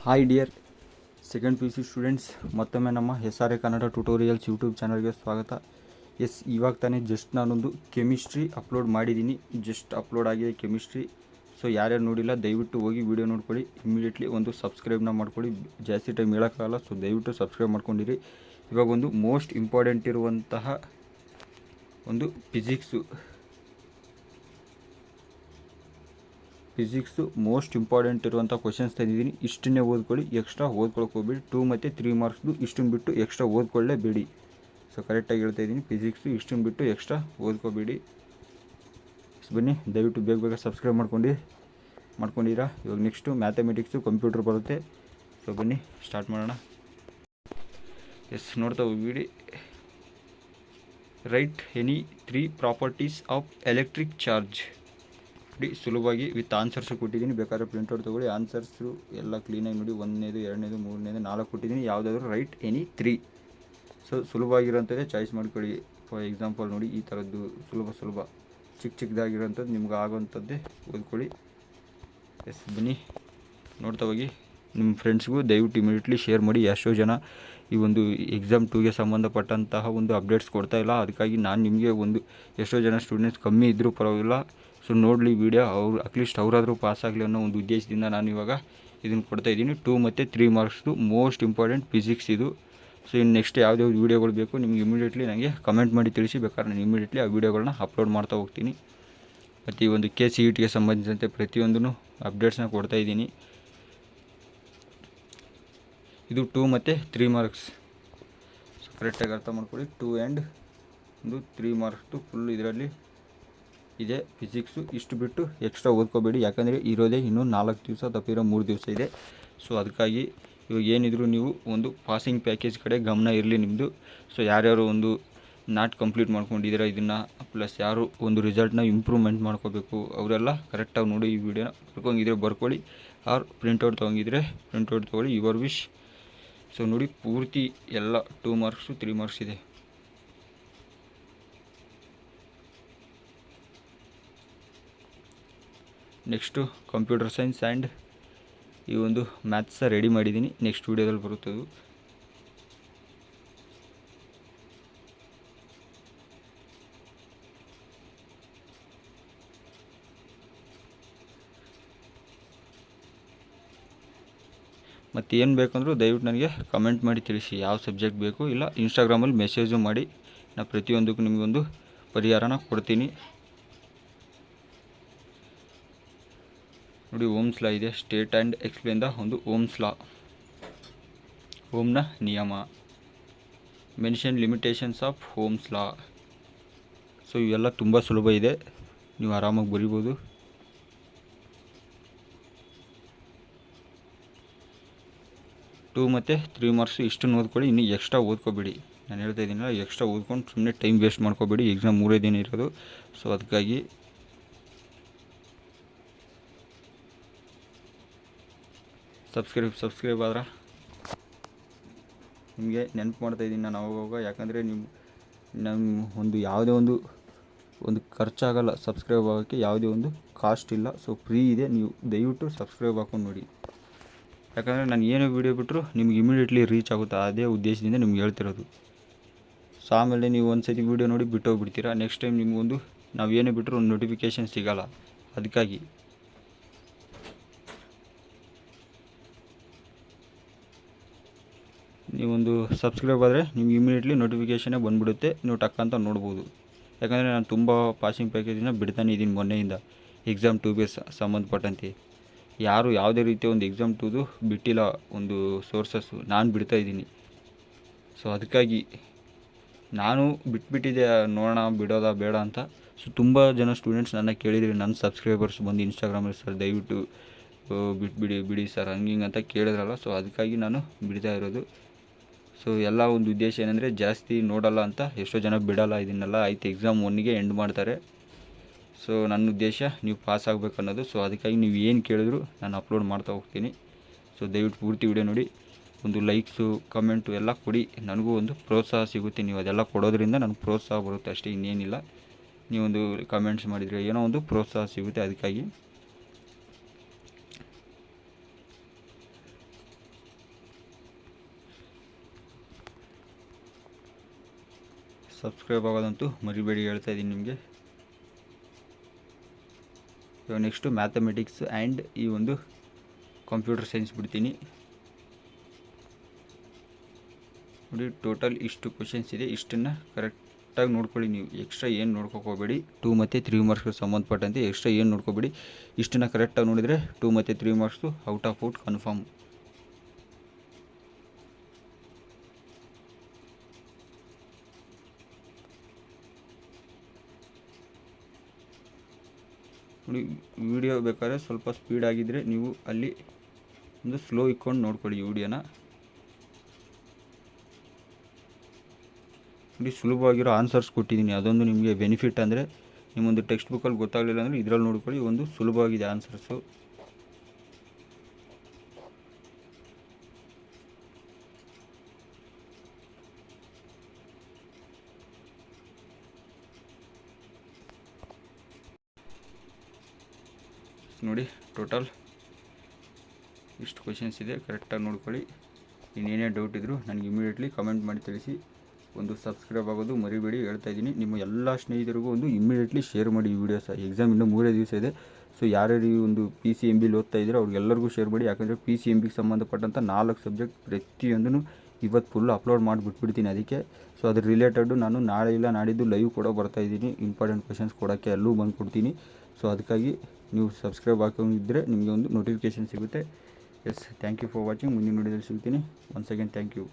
Hi dear second P U C students, ಮತ್ತೊಮ್ಮೆ ನಮ್ಮ SRA Kannada tutorials YouTube ಚಾನಲ್ಗೆ ಸ್ವಾಗತ. ಇವಾಗ ತಾನೇ ಜಸ್ಟ್ ನಾನೊಂದು ಕೆಮಿಸ್ಟ್ರಿ ಅಪ್ಲೋಡ್ ಮಾಡಿದ್ದೀನಿ. ಜಸ್ಟ್ ಅಪ್ಲೋಡ್ ಆಗಿದೆ ಕೆಮಿಸ್ಟ್ರಿ. ಸೊ ಯಾರ್ಯಾರು ನೋಡಿಲ್ಲ ದಯವಿಟ್ಟು ಹೋಗಿ ವಿಡಿಯೋ ನೋಡ್ಕೊಳ್ಳಿ. ಇಮಿಡಿಯೇಟ್ಲಿ ಒಂದು ಸಬ್ಸ್ಕ್ರೈಬ್ನ ಮಾಡ್ಕೊಳ್ಳಿ. ಜಾಸ್ತಿ ಟೈಮ್ ಹೇಳೋಕ್ಕಾಗಲ್ಲ, ಸೊ ದಯವಿಟ್ಟು ಸಬ್ಸ್ಕ್ರೈಬ್ ಮಾಡ್ಕೊಂಡಿರಿ. ಇವಾಗ ಒಂದು ಮೋಸ್ಟ್ ಇಂಪಾರ್ಟೆಂಟ್ ಇರುವಂತಹ ಒಂದು ಫಿಸಿಕ್ಸು ಮೋಸ್ಟ್ ಇಂಪಾರ್ಟೆಂಟ್ ಇರುವಂಥ ಕ್ವಶನ್ಸ್ ತಂದಿದ್ದೀನಿ. ಇಷ್ಟನ್ನೇ ಓದ್ಕೊಳ್ಳಿ, ಎಕ್ಸ್ಟ್ರಾ ಓದ್ಕೊಳಕ್ಕೆ ಹೋಗ್ಬೇಡಿ. 2 ಮತ್ತು 3 ಮಾರ್ಕ್ಸ್ದು ಇಷ್ಟನ್ನು ಬಿಟ್ಟು ಎಕ್ಸ್ಟ್ರಾ ಓದ್ಕೊಳ್ಳೇಬೇಡಿ. ಸೊ ಕರೆಕ್ಟಾಗಿ ಹೇಳ್ತಾ ಇದ್ದೀನಿ, ಫಿಸಿಕ್ಸು ಇಷ್ಟನ್ನು ಬಿಟ್ಟು ಎಕ್ಸ್ಟ್ರಾ ಓದ್ಕೋಬೇಡಿ. ಬನ್ನಿ, ದಯವಿಟ್ಟು ಬೇಗ ಸಬ್ಸ್ಕ್ರೈಬ್ ಮಾಡ್ಕೊಂಡಿರಾ. ಇವಾಗ ನೆಕ್ಸ್ಟು ಮ್ಯಾಥಮೆಟಿಕ್ಸು ಕಂಪ್ಯೂಟರ್ ಬರುತ್ತೆ. ಸೊ ಬನ್ನಿ ಸ್ಟಾರ್ಟ್ ಮಾಡೋಣ. ನೋಡ್ತಾ ಹೋಗ್ಬಿಡಿ. Right any 3 properties of electric charge. ಸುಲಭವಾಗಿ ವಿತ್ ಆನ್ಸರ್ಸು ಕೊಟ್ಟಿದ್ದೀನಿ. ಬೇಕಾದ್ರೆ ಪ್ರಿಂಟ್ಔಟ್ ತೊಗೊಳ್ಳಿ. ಆನ್ಸರ್ಸು ಎಲ್ಲ ಕ್ಲೀನಾಗಿ ನೋಡಿ. 1ನೇದು 2ನೇದು 3ನೇದು 4 ಕೊಟ್ಟಿದ್ದೀನಿ. ಯಾವುದಾದ್ರೂ ರೈಟ್ ಎನಿ 3. ಸೊ ಸುಲಭವಾಗಿರೋಂಥದ್ದೇ ಚಾಯ್ಸ್ ಮಾಡ್ಕೊಳ್ಳಿ. ಫಾರ್ ಎಕ್ಸಾಂಪಲ್ ನೋಡಿ, ಈ ಥರದ್ದು ಸುಲಭ ಚಿಕ್ಕದಾಗಿರೋಂಥದ್ದು ನಿಮ್ಗೆ ಆಗೋವಂಥದ್ದೇ ಓದ್ಕೊಳ್ಳಿ. ಬನ್ನಿ ನೋಡ್ತಾ ಹೋಗಿ. ನಿಮ್ಮ ಫ್ರೆಂಡ್ಸ್ಗೂ ದಯವಿಟ್ಟು ಇಮಿಡಿಯೇಟ್ಲಿ ಶೇರ್ ಮಾಡಿ. ಎಷ್ಟೋ ಜನ ಈ ಒಂದು ಎಕ್ಸಾಮ್ 2ಗೆ ಸಂಬಂಧಪಟ್ಟಂತಹ ಒಂದು ಅಪ್ಡೇಟ್ಸ್ ಕೊಡ್ತಾಯಿಲ್ಲ. ಅದಕ್ಕಾಗಿ ನಾನು ನಿಮಗೆ ಎಷ್ಟೋ ಜನ ಸ್ಟೂಡೆಂಟ್ಸ್ ಕಮ್ಮಿ ಇದ್ದರೂ ಪರವಾಗಿಲ್ಲ, ಸೊ ನೋಡಲಿ ವಿಡಿಯೋ, ಅಟ್ಲೀಸ್ಟ್ ಅವರಾದರೂ ಪಾಸ್ ಆಗಲಿ ಅನ್ನೋ ಒಂದು ಉದ್ದೇಶದಿಂದ ನಾನು ಇವಾಗ ಇದನ್ನು ಕೊಡ್ತಾಯಿದ್ದೀನಿ. 2 ಮತ್ತು 3 ಮಾರ್ಕ್ಸ್ದು ಮೋಸ್ಟ್ ಇಂಪಾರ್ಟೆಂಟ್ ಫಿಸಿಕ್ಸ್ ಇದು. ಸೊ ಇನ್ನು ನೆಕ್ಸ್ಟ್ ಯಾವುದ್ಯಾವ್ದು ವೀಡಿಯೋಗಳು ಬೇಕು ನಿಮ್ಗೆ ಇಮಿಡಿಯೇಟ್ಲಿ ನನಗೆ ಕಮೆಂಟ್ ಮಾಡಿ ತಿಳಿಸಿ. ಬೇಕಾದ್ರೆ ನಾನು ಇಮಿಡಿಯೇಟ್ಲಿ ಆ ವೀಡಿಯೋಗಳನ್ನ ಅಪ್ಲೋಡ್ ಮಾಡ್ತಾ ಹೋಗ್ತೀನಿ. ಮತ್ತು ಈ ಒಂದು KCETಗೆ ಸಂಬಂಧಿಸಿದಂತೆ ಪ್ರತಿಯೊಂದೂ ಅಪ್ಡೇಟ್ಸ್ನ ಕೊಡ್ತಾಯಿದ್ದೀನಿ. ಇದು 2 ಮತ್ತು 3 ಮಾರ್ಕ್ಸ್. ಸೊ ಕರೆಕ್ಟಾಗಿ ಅರ್ಥ ಮಾಡ್ಕೊಳ್ಳಿ. 2 ಆ್ಯಂಡ್ 3 ಮಾರ್ಕ್ಸ್ದು ಫುಲ್ ಇದರಲ್ಲಿ ಇದೆ ಫಿಸಿಕ್ಸು. ಇಷ್ಟು ಬಿಟ್ಟು ಎಕ್ಸ್ಟ್ರಾ ಓದ್ಕೋಬೇಡಿ, ಯಾಕಂದರೆ ಇರೋದೇ ಇನ್ನೂ 4 ದಿವಸ, ತಪ್ಪಿರೋ 3 ದಿವಸ ಇದೆ. ಸೊ ಅದಕ್ಕಾಗಿ ಇವಾಗ ಏನಿದ್ರು ನೀವು ಒಂದು ಪಾಸಿಂಗ್ ಪ್ಯಾಕೇಜ್ ಕಡೆ ಗಮನ ಇರಲಿ ನಿಮ್ಮದು. ಸೊ ಯಾರ್ಯಾರು ಒಂದು ನಾಟ್ ಕಂಪ್ಲೀಟ್ ಮಾಡ್ಕೊಂಡಿದ್ದೀರಾ ಇದನ್ನು, ಪ್ಲಸ್ ಯಾರು ಒಂದು ರಿಸಲ್ಟ್ನ ಇಂಪ್ರೂವ್ಮೆಂಟ್ ಮಾಡ್ಕೋಬೇಕು, ಅವರೆಲ್ಲ ಕರೆಕ್ಟಾಗಿ ನೋಡಿ ಈ ವಿಡಿಯೋನ. ಬರ್ಕೊಂಡಿದ್ರೆ ಬರ್ಕೊಳ್ಳಿ, ಆರ್ ಪ್ರಿಂಟೌಟ್ ತೊಗೊಂಡಿದ್ರೆ ಪ್ರಿಂಟೌಟ್ ತೊಗೊಳ್ಳಿ, ಯುವರ್ ವಿಶ್. ಸೊ ನೋಡಿ, ಪೂರ್ತಿ ಎಲ್ಲ 2 ಮಾರ್ಕ್ಸು 3 ಮಾರ್ಕ್ಸ್ ಇದೆ. ನೆಕ್ಸ್ಟು ಕಂಪ್ಯೂಟರ್ ಸೈನ್ಸ್ ಆ್ಯಂಡ್ ಈ ಒಂದು ಮ್ಯಾಥ್ಸ ರೆಡಿ ಮಾಡಿದ್ದೀನಿ. ನೆಕ್ಸ್ಟ್ ವೀಡಿಯೋದಲ್ಲಿ ಬರುತ್ತದು. ಮತ್ತು ಏನು ಬೇಕಂದ್ರೂ ದಯವಿಟ್ಟು ನನಗೆ ಕಮೆಂಟ್ ಮಾಡಿ ತಿಳಿಸಿ, ಯಾವ ಸಬ್ಜೆಕ್ಟ್ ಬೇಕು. ಇಲ್ಲ ಇನ್ಸ್ಟಾಗ್ರಾಮಲ್ಲಿ ಮೆಸೇಜು ಮಾಡಿ, ನಾನು ಪ್ರತಿಯೊಂದಕ್ಕೂ ನಿಮಗೊಂದು ಪರಿಹಾರನ ಕೊಡ್ತೀನಿ. ನೋಡಿ, ಓಮ್ಸ್ ಲಾ ಇದೆ. ಸ್ಟೇಟ್ ಆ್ಯಂಡ್ ಎಕ್ಸ್ಪ್ಲೇನ್ ದ ಒಂದು ಓಮ್ಸ್ ಲಾ, ಓಮ್ನ ನಿಯಮ. Mention limitations of Ohm's law. So ಇವೆಲ್ಲ ತುಂಬ ಸುಲಭ ಇದೆ, ನೀವು ಆರಾಮಾಗಿ ಬರಿಬೋದು. ಟೂ ಮತ್ತು 3 ಮಾರ್ಕ್ಸು ಇಷ್ಟನ್ನು ಓದ್ಕೊಳ್ಳಿ. ಇನ್ನು ಎಕ್ಸ್ಟ್ರಾ ಓದ್ಕೋಬೇಡಿ. ನಾನು ಹೇಳ್ತಾ ಇದ್ದೀನಲ್ಲ, ಎಕ್ಸ್ಟ್ರಾ ಓದ್ಕೊಂಡು ಸುಮ್ಮನೆ ಟೈಮ್ ವೇಸ್ಟ್ ಮಾಡ್ಕೋಬೇಡಿ. ಎಕ್ಸಾಮ್ 3 ದಿನ ಇರೋದು. ಸೊ ಅದಕ್ಕಾಗಿ ಸಬ್ಸ್ಕ್ರೈಬ್ ಆದ್ರೆ ನಿಮಗೆ ನೆನಪು ಮಾಡ್ತಾಯಿದ್ದೀನಿ ನಾನು ಅವಾಗ. ಯಾಕಂದರೆ ನಮ್ಮ ಒಂದು ಯಾವುದೇ ಒಂದು ಖರ್ಚಾಗಲ್ಲ ಸಬ್ಸ್ಕ್ರೈಬ್ ಆಗೋಕ್ಕೆ, ಯಾವುದೇ ಒಂದು ಕಾಸ್ಟ್ ಇಲ್ಲ. ಸೊ ಫ್ರೀ ಇದೆ, ನೀವು ದಯವಿಟ್ಟು ಸಬ್ಸ್ಕ್ರೈಬ್ ಹಾಕೊಂಡು ನೋಡಿ. ಯಾಕಂದರೆ ನಾನು ಏನೇ ವೀಡಿಯೋ ಬಿಟ್ಟರು ನಿಮ್ಗೆ ಇಮಿಡಿಯೇಟ್ಲಿ ರೀಚ್ ಆಗುತ್ತೆ. ಅದೇ ಉದ್ದೇಶದಿಂದ ನಿಮ್ಗೆ ಹೇಳ್ತಿರೋದು. ಸೊ ಆಮೇಲೆ ನೀವು ಒಂದು ಸತಿ ವೀಡಿಯೋ ನೋಡಿ ಬಿಟ್ಟು ಹೋಗ್ಬಿಡ್ತೀರಾ. ನೆಕ್ಸ್ಟ್ ಟೈಮ್ ನಿಮಗೊಂದು ನಾವು ಏನೇ ಬಿಟ್ಟರು ಒಂದು ನೋಟಿಫಿಕೇಷನ್ ಸಿಗೋಲ್ಲ. ಅದಕ್ಕಾಗಿ ನೀವೊಂದು ಸಬ್ಸ್ಕ್ರೈಬ್ ಆದರೆ ನಿಮ್ಗೆ ಇಮಿಡಿಯೇಟ್ಲಿ ನೋಟಿಫಿಕೇಷನ್ನೇ ಬಂದುಬಿಡುತ್ತೆ. ನೀವು ಟಕ್ಕಂತ ನೋಡ್ಬೋದು. ಯಾಕಂದರೆ ನಾನು ತುಂಬ ಪಾಸಿಂಗ್ ಪ್ಯಾಕೇಜಿನ ಬಿಡ್ತಾನೆ ಇದ್ದೀನಿ ಮೊನ್ನೆಯಿಂದ. ಎಕ್ಸಾಮ್ 2ಗೆ ಸಂಬಂಧಪಟ್ಟಂತೆ ಯಾರು ಯಾವುದೇ ರೀತಿಯ ಒಂದು ಎಕ್ಸಾಮ್ 2ದು ಬಿಟ್ಟಿಲ್ಲ ಒಂದು ಸೋರ್ಸಸ್ಸು, ನಾನು ಬಿಡ್ತಾಯಿದ್ದೀನಿ. ಸೊ ಅದಕ್ಕಾಗಿ ನಾನು ಬಿಟ್ಬಿಟ್ಟಿದ್ದೆ, ನೋಡೋಣ ಬಿಡೋದಾ ಬೇಡ ಅಂತ. ಸೊ ತುಂಬ ಜನ ಸ್ಟೂಡೆಂಟ್ಸ್ ನನ್ನ ಕೇಳಿದ್ರಿ, ನನ್ನ ಸಬ್ಸ್ಕ್ರೈಬರ್ಸ್ ಬಂದು ಇನ್ಸ್ಟಾಗ್ರಾಮಲ್ಲಿ, ಸರ್ ದಯವಿಟ್ಟು ಬಿಡಿ ಸರ್ ಹಂಗೆ ಅಂತ ಕೇಳಿದ್ರಲ್ಲ. ಸೊ ಅದಕ್ಕಾಗಿ ನಾನು ಬಿಡ್ತಾ ಇರೋದು. ಸೊ ಎಲ್ಲ ಒಂದು ಉದ್ದೇಶ ಏನಂದರೆ ಜಾಸ್ತಿ ನೋಡಲ್ಲ ಅಂತ. ಎಷ್ಟೋ ಜನ ಬಿಡಲ್ಲ ಇದನ್ನೆಲ್ಲ, ಆಯ್ತು ಎಕ್ಸಾಮ್ 1ಗೆ ಎಂಡ್ ಮಾಡ್ತಾರೆ. ಸೊ ನನ್ನ ಉದ್ದೇಶ ನೀವು ಪಾಸ್ ಆಗಬೇಕು ಅನ್ನೋದು. ಸೊ ಅದಕ್ಕಾಗಿ ನೀವು ಏನು ಕೇಳಿದ್ರು ನಾನು ಅಪ್ಲೋಡ್ ಮಾಡ್ತಾ ಹೋಗ್ತೀನಿ. ಸೊ ದಯವಿಟ್ಟು ಪೂರ್ತಿ ವಿಡಿಯೋ ನೋಡಿ. ಒಂದು ಲೈಕ್ಸು ಕಮೆಂಟು ಎಲ್ಲ ಕೊಡಿ, ನನಗೂ ಒಂದು ಪ್ರೋತ್ಸಾಹ ಸಿಗುತ್ತೆ. ನೀವು ಅದೆಲ್ಲ ಕೊಡೋದ್ರಿಂದ ನನಗೆ ಪ್ರೋತ್ಸಾಹ ಬರುತ್ತೆ ಅಷ್ಟೇ, ಇನ್ನೇನಿಲ್ಲ. ನೀವೊಂದು ಕಮೆಂಟ್ಸ್ ಮಾಡಿದರೆ ಏನೋ ಒಂದು ಪ್ರೋತ್ಸಾಹ ಸಿಗುತ್ತೆ. ಅದಕ್ಕಾಗಿ ಸಬ್ಸ್ಕ್ರೈಬ್ ಆಗೋದಂತೂ ಮರಿಬೇಡಿ ಹೇಳ್ತಾ ಇದ್ದೀನಿ ನಿಮಗೆ. ಇವಾಗ ನೆಕ್ಸ್ಟು ಮ್ಯಾಥಮೆಟಿಕ್ಸ್ ಆ್ಯಂಡ್ ಈ ಒಂದು ಕಂಪ್ಯೂಟರ್ ಸೈನ್ಸ್ ಬಿಡ್ತೀನಿ ನೋಡಿ. ಟೋಟಲ್ ಇಷ್ಟು ಕ್ವಶನ್ಸ್ ಇದೆ, ಇಷ್ಟನ್ನು ಕರೆಕ್ಟಾಗಿ ನೋಡ್ಕೊಳ್ಳಿ ನೀವು. ಎಕ್ಸ್ಟ್ರಾ ಏನು ನೋಡ್ಕೋಕೆ ಹೋಗಬೇಡಿ. 2 ಮತ್ತು 3 ಮಾರ್ಕ್ಸ್ಗೆ ಸಂಬಂಧಪಟ್ಟಂತೆ ಎಕ್ಸ್ಟ್ರಾ ಏನು ನೋಡ್ಕೋಬೇಡಿ. ಇಷ್ಟನ್ನು ಕರೆಕ್ಟಾಗಿ ನೋಡಿದರೆ 2 ಮತ್ತು 3 marks out of out confirm. ನೋಡಿ, ವಿಡಿಯೋ ಬೇಕಾದ್ರೆ ಸ್ವಲ್ಪ ಸ್ಪೀಡ್ ಆಗಿದ್ದರೆ ನೀವು ಅಲ್ಲಿ ಒಂದು ಸ್ಲೋ ಇಕ್ಕೊಂಡು ನೋಡ್ಕೊಳ್ಳಿ ವಿಡಿಯೋನ. ನೋಡಿ, ಸುಲಭವಾಗಿರೋ ಆನ್ಸರ್ಸ್ ಕೊಟ್ಟಿದ್ದೀನಿ, ಅದೊಂದು ನಿಮಗೆ ಬೆನಿಫಿಟ್. ಅಂದರೆ ನಿಮ್ಮೊಂದು ಟೆಕ್ಸ್ಟ್ ಬುಕ್ಕಲ್ಲಿ ಗೊತ್ತಾಗಲಿಲ್ಲ ಅಂದರೆ ಇದರಲ್ಲಿ ನೋಡ್ಕೊಳ್ಳಿ, ಒಂದು ಸುಲಭವಾಗಿದೆ ಆನ್ಸರ್ಸು. ನೋಡಿ, ಟೋಟಲ್ ಇಷ್ಟು ಕ್ವಶನ್ಸ್ ಇದೆ, ಕರೆಕ್ಟಾಗಿ ನೋಡ್ಕೊಳ್ಳಿ. ಇನ್ನೇನೇ ಡೌಟ್ ಇದ್ದರೂ ನನಗೆ ಇಮಿಡಿಯೇಟ್ಲಿ ಕಮೆಂಟ್ ಮಾಡಿ ತಿಳಿಸಿ. ಒಂದು ಸಬ್ಸ್ಕ್ರೈಬ್ ಆಗೋದು ಮರಿಬೇಡಿ ಹೇಳ್ತಾ ಇದ್ದೀನಿ. ನಿಮ್ಮ ಎಲ್ಲ ಸ್ನೇಹಿತರಿಗೂ ಒಂದು ಇಮಿಡಿಯೇಟ್ಲಿ ಶೇರ್ ಮಾಡಿ ಈ ವಿಡಿಯೋಸ. ಎಕ್ಸಾಮ್ ಇನ್ನೂ 3 ದಿವಸ ಇದೆ. ಸೊ ಯಾರ್ಯಾರು ಈ ಒಂದು PCMB ಓದ್ತಾ ಇದ್ದೀರೋ ಅವ್ರಿಗೆಲ್ಲರಿಗೂ ಶೇರ್ ಮಾಡಿ. ಯಾಕಂದರೆ PCMBಗೆ ಸಂಬಂಧಪಟ್ಟಂಥ 4 ಸಬ್ಜೆಕ್ಟ್ ಪ್ರತಿಯೊಂದೂ ಇವತ್ತು ಫುಲ್ ಅಪ್ಲೋಡ್ ಮಾಡಿಬಿಟ್ಬಿಡ್ತೀನಿ. ಅದಕ್ಕೆ ಸೊ ಅದ್ರ ರಿಲೇಟೆಡು ನಾನು ನಾಳೆ ಇಲ್ಲ ನಾಡಿದ್ದು ಲೈವ್ ಕೂಡ ಬರ್ತಾಯಿದ್ದೀನಿ. ಇಂಪಾರ್ಟೆಂಟ್ ಕ್ವಶನ್ಸ್ ಕೊಡೋಕ್ಕೆ ಅಲ್ಲೂ ಬಂದು ಕೊಡ್ತೀನಿ. ಸೊ ಅದಕ್ಕಾಗಿ ನೀವು ಸಬ್ಸ್ಕ್ರೈಬ್ ಹಾಕೊಂಡಿದ್ದರೆ ನಿಮಗೆ ಒಂದು ನೋಟಿಫಿಕೇಷನ್ ಸಿಗುತ್ತೆ. Yes, thank you for watching. ಮುಂದಿನ ವಿಡಿಯೋದಲ್ಲಿ ಸಿಗ್ತೀನಿ. Once again thank you.